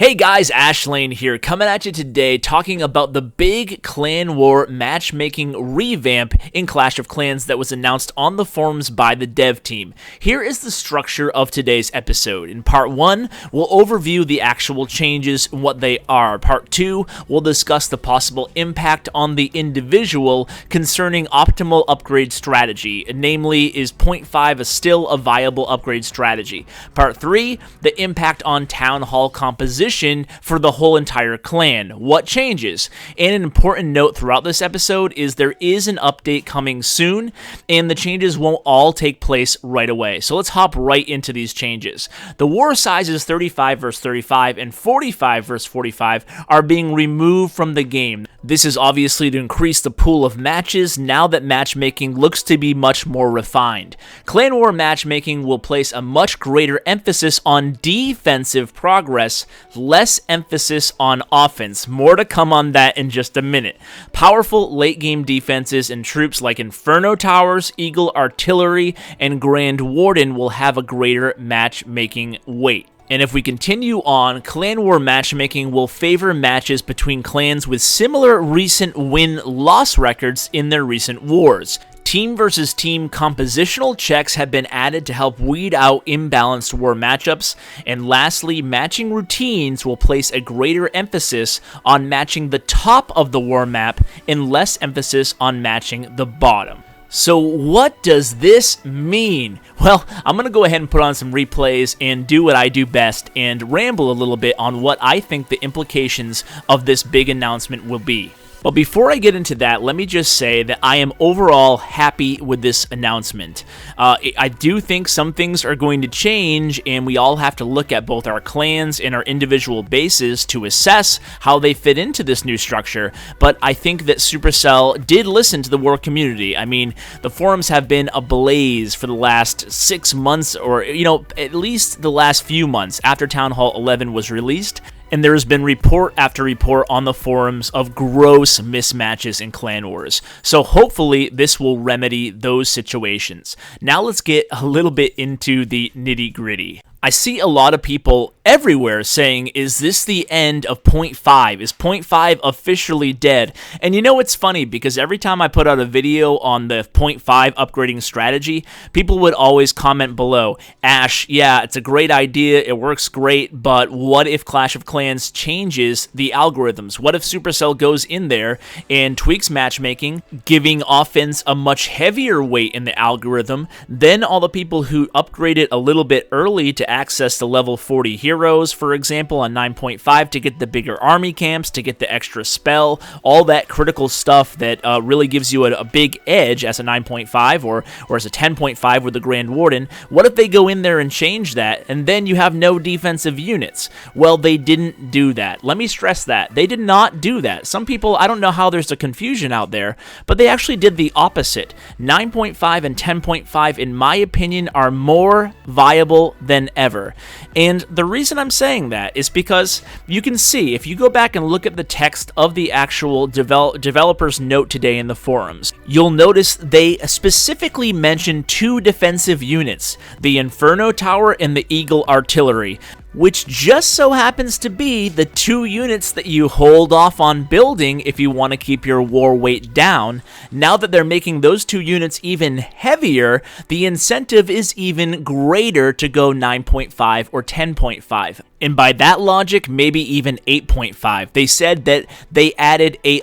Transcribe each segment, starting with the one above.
Hey guys, Ashlane here, coming at you today talking about the big Clan War matchmaking revamp in Clash of Clans that was announced on the forums by the dev team. Here is the structure of today's episode. In part 1, we'll overview the actual changes and what they are. Part 2, we'll discuss the possible impact on the individual concerning optimal upgrade strategy, namely, is 0.5 still a viable upgrade strategy? Part 3, the impact on Town Hall composition for the whole entire clan. What changes? And an important note throughout this episode is there is an update coming soon, and the changes won't all take place right away. So let's hop right into these changes. The war sizes 35 versus 35 and 45 versus 45 are being removed from the game. This is obviously to increase the pool of matches now that matchmaking looks to be much more refined. Clan War matchmaking will place a much greater emphasis on defensive progress, less emphasis on offense. More to come on that in just a minute. Powerful late game defenses and troops like Inferno Towers, Eagle Artillery, and Grand Warden will have a greater matchmaking weight. And if we continue on, Clan War matchmaking will favor matches between clans with similar recent win-loss records in their recent wars. Team versus team compositional checks have been added to help weed out imbalanced war matchups. And lastly, matching routines will place a greater emphasis on matching the top of the war map and less emphasis on matching the bottom. So what does this mean? Well, I'm going to go ahead and put on some replays and do what I do best and ramble a little bit on what I think the implications of this big announcement will be. But before I get into that, let me just say that I am overall happy with this announcement. I do think some things are going to change, and we all have to look at both our clans and our individual bases to assess how they fit into this new structure. But I think that Supercell did listen to the war community. I mean, the forums have been ablaze for the last 6 months, or, at least the last few months after Town Hall 11 was released. And there has been report after report on the forums of gross mismatches in Clan Wars. So hopefully this will remedy those situations. Now let's get a little bit into the nitty-gritty. I see a lot of people everywhere saying, is this the end of 0.5? Is 0.5 officially dead? And it's funny because every time I put out a video on the 0.5 upgrading strategy, people would always comment below, Ash, yeah, it's a great idea, it works great, but what if Clash of Clans changes the algorithms? What if Supercell goes in there and tweaks matchmaking, giving offense a much heavier weight in the algorithm, then all the people who upgraded a little bit early to access the level 40 heroes, for example, on 9.5 to get the bigger army camps, to get the extra spell, all that critical stuff that really gives you a big edge as a 9.5 or as a 10.5 with the Grand Warden. What if they go in there and change that, and then you have no defensive units? Well, they didn't do that. Let me stress that. They did not do that. Some people, I don't know how there's a confusion out there, but they actually did the opposite. 9.5 and 10.5, in my opinion, are more viable than ever. And the reason I'm saying that is because you can see, if you go back and look at the text of the actual developer's note today in the forums, you'll notice they specifically mention 2 defensive units, the Inferno Tower and the Eagle Artillery, which just so happens to be the 2 units that you hold off on building if you want to keep your war weight down. Now that they're making those 2 units even heavier, the incentive is even greater to go 9.5 or 10.5. And by that logic, maybe even 8.5. They said that they added a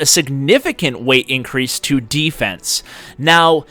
significant weight increase to defense. Now,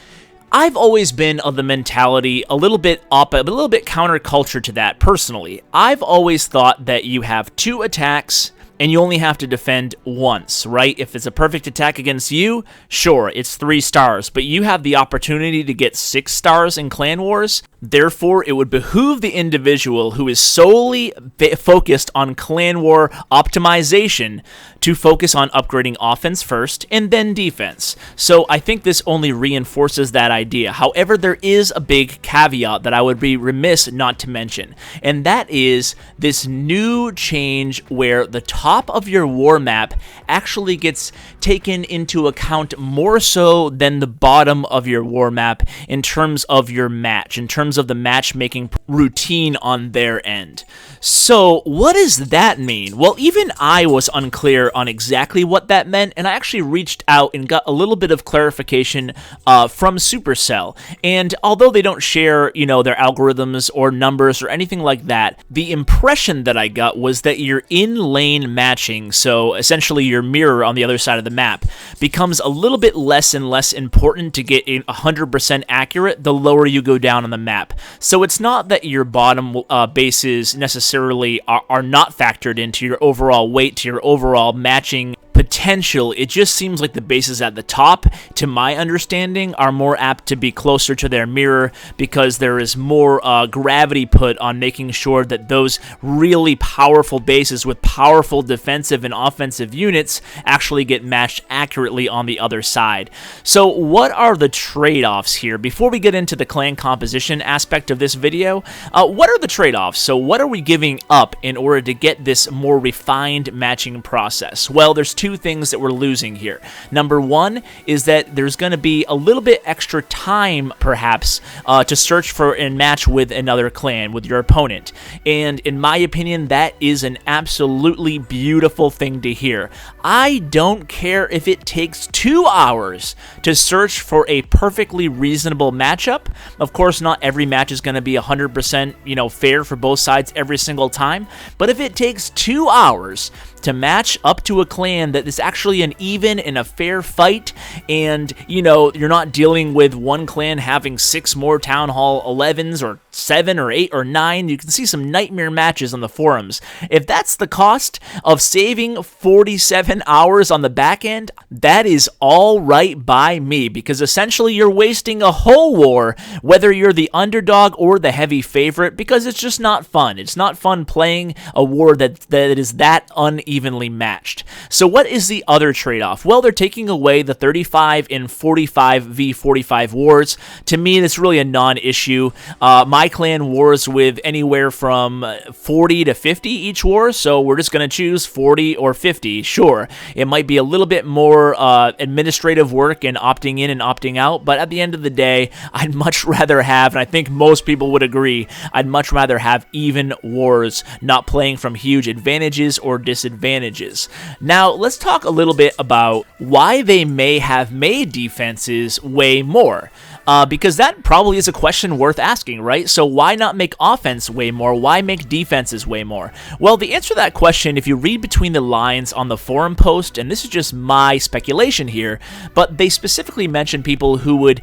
I've always been of the mentality a little bit counterculture to that personally. I've always thought that you have 2 attacks and you only have to defend once, right? If it's a perfect attack against you, sure, it's 3 stars, but you have the opportunity to get 6 stars in Clan Wars. Therefore, it would behoove the individual who is solely focused on Clan War optimization to focus on upgrading offense first and then defense. So I think this only reinforces that idea. However, there is a big caveat that I would be remiss not to mention, and that is this new change where the top of your war map actually gets taken into account more so than the bottom of your war map in terms of your match, in terms terms of the matchmaking routine on their end. So what does that mean? Well, even I was unclear on exactly what that meant, and I actually reached out and got a little bit of clarification from Supercell. And although they don't share, their algorithms or numbers or anything like that, the impression that I got was that your in-lane matching, so essentially your mirror on the other side of the map, becomes a little bit less and less important to get 100% accurate the lower you go down on the map. So it's not that your bottom bases necessarily are not factored into your overall weight, to your overall matching potential. It just seems like the bases at the top, to my understanding, are more apt to be closer to their mirror because there is more gravity put on making sure that those really powerful bases with powerful defensive and offensive units actually get matched accurately on the other side. So what are the trade-offs here? Before we get into the clan composition aspect of this video, what are the trade-offs? So what are we giving up in order to get this more refined matching process? Well, there's two things that we're losing here. Number one is that there's going to be a little bit extra time, perhaps, to search for and match with another clan, with your opponent. And in my opinion, that is an absolutely beautiful thing to hear. I don't care if it takes 2 hours to search for a perfectly reasonable matchup. Of course, not every match is going to be 100%, fair for both sides every single time. But if it takes 2 hours to match up to a clan that is actually an even and a fair fight, and you're not dealing with one clan having 6 more Town Hall 11s or 7 or 8 or 9, you can see some nightmare matches on the forums. If that's the cost of saving 47 hours on the back end, that is all right by me, because essentially you're wasting a whole war, whether you're the underdog or the heavy favorite, because it's just not fun. It's not fun playing a war that is that unevenly matched. So what is the other trade-off? Well, they're taking away the 35 and 45 v 45 wars. To me, that's really a non-issue. My clan wars with anywhere from 40 to 50 each war, so we're just going to choose 40 or 50. Sure, it might be a little bit more administrative work and opting in and opting out, but at the end of the day, I'd much rather have, and I think most people would agree, I'd much rather have even wars, not playing from huge advantages or disadvantages. Now, let's talk a little bit about why they may have made defenses way more. Because that probably is a question worth asking, right? So why not make offense way more? Why make defenses way more? Well, the answer to that question, if you read between the lines on the forum post, and this is just my speculation here, but they specifically mentioned people who would,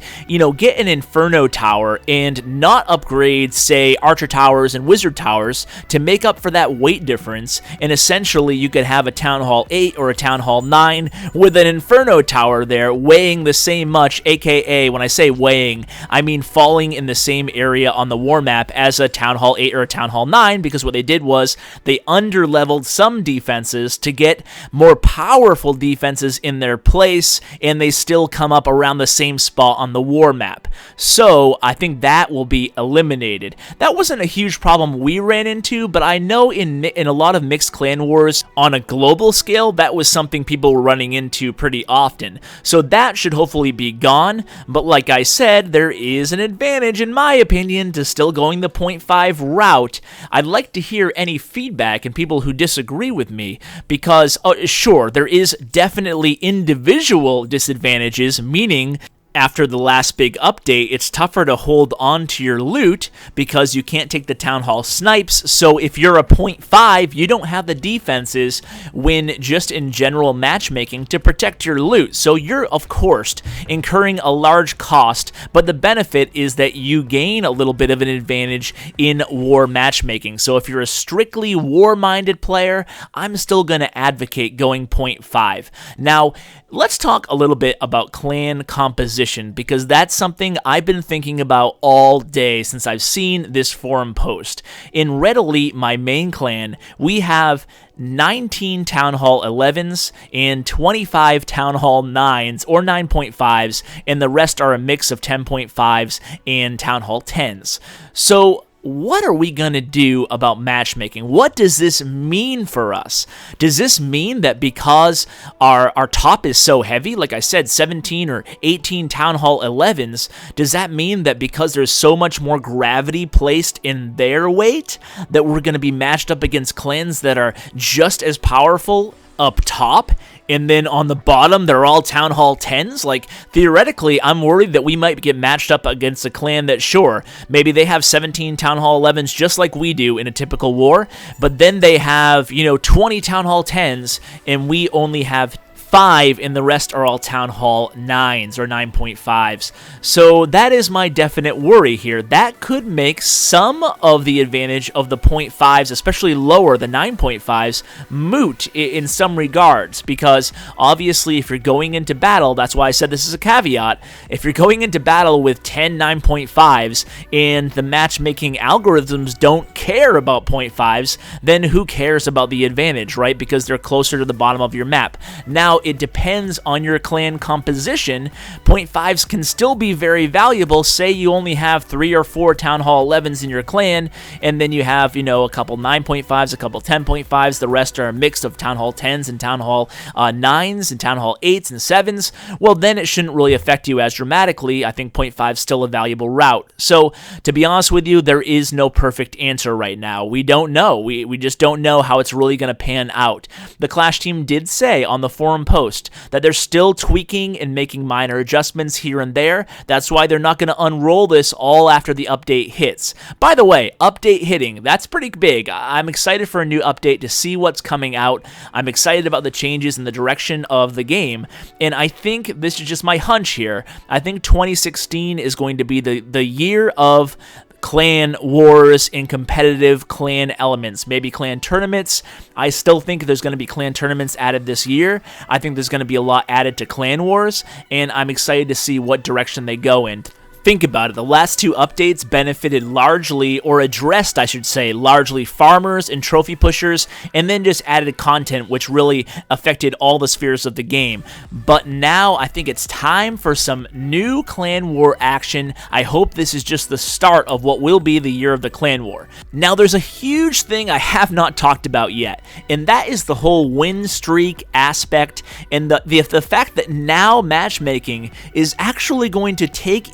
get an Inferno Tower and not upgrade, say, Archer Towers and Wizard Towers to make up for that weight difference, and essentially you could have a Town Hall 8 or a Town Hall 9 with an Inferno Tower there weighing the same much, aka, when I say weighing, I mean falling in the same area on the war map as a Town Hall 8 or a Town Hall 9, because what they did was they underleveled some defenses to get more powerful defenses in their place, and they still come up around the same spot on the war map. So I think that will be eliminated. That wasn't a huge problem we ran into, but I know in a lot of mixed clan wars on a global scale, that was something people were running into pretty often. So that should hopefully be gone, but like I said, there is an advantage, in my opinion, to still going the 0.5 route. I'd like to hear any feedback and people who disagree with me, because, sure, there is definitely individual disadvantages, meaning after the last big update, it's tougher to hold on to your loot because you can't take the Town Hall snipes. So if you're a 0.5, you don't have the defenses when just in general matchmaking to protect your loot. So you're, of course, incurring a large cost, but the benefit is that you gain a little bit of an advantage in war matchmaking. So if you're a strictly war-minded player, I'm still going to advocate going 0.5. Now, let's talk a little bit about clan composition, because that's something I've been thinking about all day since I've seen this forum post. In Red Elite, my main clan, we have 19 Town Hall 11s and 25 Town Hall 9s or 9.5s, and the rest are a mix of 10.5s and Town Hall 10s. So what are we going to do about matchmaking? What does this mean for us? Does this mean that because our top is so heavy, like I said, 17 or 18 Town Hall 11s, does that mean that because there's so much more gravity placed in their weight, that we're going to be matched up against clans that are just as powerful up top, and then on the bottom they're all Town Hall 10s? Like, theoretically, I'm worried that we might get matched up against a clan that, sure, maybe they have 17 Town Hall 11s just like we do in a typical war, but then they have, 20 Town Hall 10s, and we only have 5, and the rest are all Town Hall 9s or 9.5s. So that is my definite worry here. That could make some of the advantage of the 0.5s, especially lower, the 9.5s, moot in some regards, because obviously if you're going into battle, that's why I said this is a caveat, if you're going into battle with 10 9.5s and the matchmaking algorithms don't care about 0.5s, then who cares about the advantage, right? Because they're closer to the bottom of your map. Now, it depends on your clan composition. 0.5s can still be very valuable. Say you only have 3 or 4 Town Hall 11s in your clan, and then you have, a couple 9.5s, a couple 10.5s. The rest are a mix of Town Hall 10s and Town Hall 9s and Town Hall 8s and 7s. Well, then it shouldn't really affect you as dramatically. I think 0.5 is still a valuable route. So, to be honest with you, there is no perfect answer right now. We don't know. We just don't know how it's really going to pan out. The Clash team did say on the forum post that they're still tweaking and making minor adjustments here and there. That's why they're not going to unroll this all after the update hits. By the way, update hitting, that's pretty big. I'm excited for a new update to see what's coming out. I'm excited about the changes in the direction of the game, and I think this is just my hunch here. I think 2016 is going to be the year of clan wars and competitive clan elements, maybe clan tournaments. I still think there's going to be clan tournaments added this year. I think there's going to be a lot added to clan wars, and I'm excited to see what direction they go in. Think about it, the last 2 updates benefited largely, or addressed, I should say, largely farmers and trophy pushers, and then just added content which really affected all the spheres of the game. But now I think it's time for some new clan war action. I hope this is just the start of what will be the year of the clan war. Now there's a huge thing I have not talked about yet, and that is the whole win streak aspect, and the fact that now matchmaking is actually going to take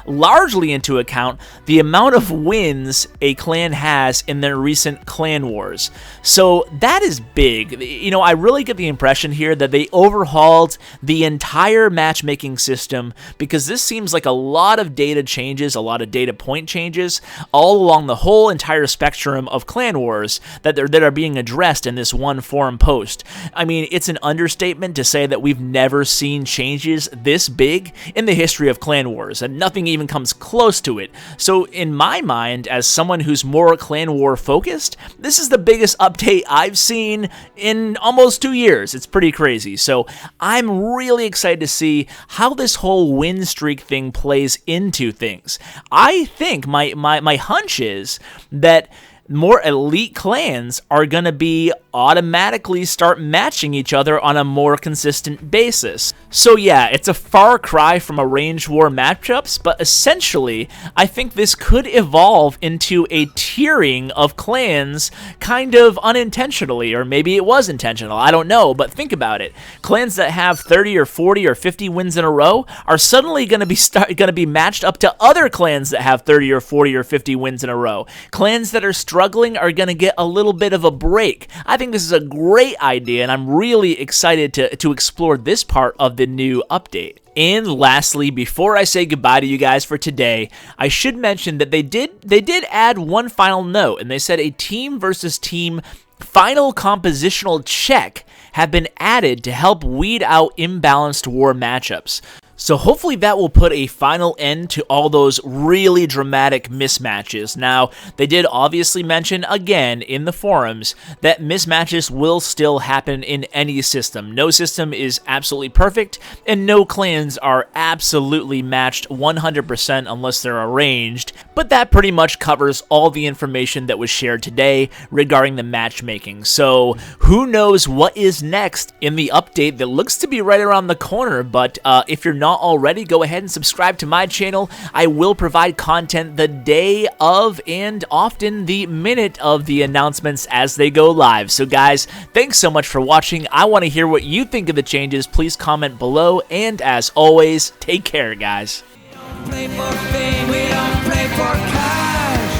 largely into account, the amount of wins a clan has in their recent clan wars. So that is big. I really get the impression here that they overhauled the entire matchmaking system, because this seems like a lot of data changes, a lot of data point changes, all along the whole entire spectrum of clan wars that are being addressed in this one forum post. I mean, it's an understatement to say that we've never seen changes this big in the history of clan wars, and nothing even comes close to it. So in my mind, as someone who's more clan war focused, this is the biggest update I've seen in almost 2 years. It's pretty crazy. So I'm really excited to see how this whole win streak thing plays into things. I think my hunch is that more elite clans are going to be automatically start matching each other on a more consistent basis. So yeah, it's a far cry from a range war matchups, but essentially, I think this could evolve into a tiering of clans kind of unintentionally, or maybe it was intentional, I don't know, but think about it. Clans that have 30 or 40 or 50 wins in a row are suddenly going to be matched up to other clans that have 30 or 40 or 50 wins in a row. Clans that are struggling are going to get a little bit of a break. I think this is a great idea, and I'm really excited to explore this part of the new update. And lastly, before I say goodbye to you guys for today, I should mention that they did add one final note, and they said a team versus team final compositional check have been added to help weed out imbalanced war matchups. So hopefully that will put a final end to all those really dramatic mismatches. Now, they did obviously mention again in the forums that mismatches will still happen in any system. No system is absolutely perfect, and no clans are absolutely matched 100% unless they're arranged, but that pretty much covers all the information that was shared today regarding the matchmaking. So who knows what is next in the update that looks to be right around the corner, but if you're not already, go ahead and subscribe to my channel. I will provide content the day of and often the minute of the announcements as they go live. So guys, thanks so much for watching. I want to hear what you think of the changes. Please comment below, and as always, take care, guys. We don't play for fame, we don't play for cash.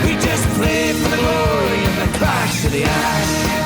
We just play for the glory and the crash of the ash.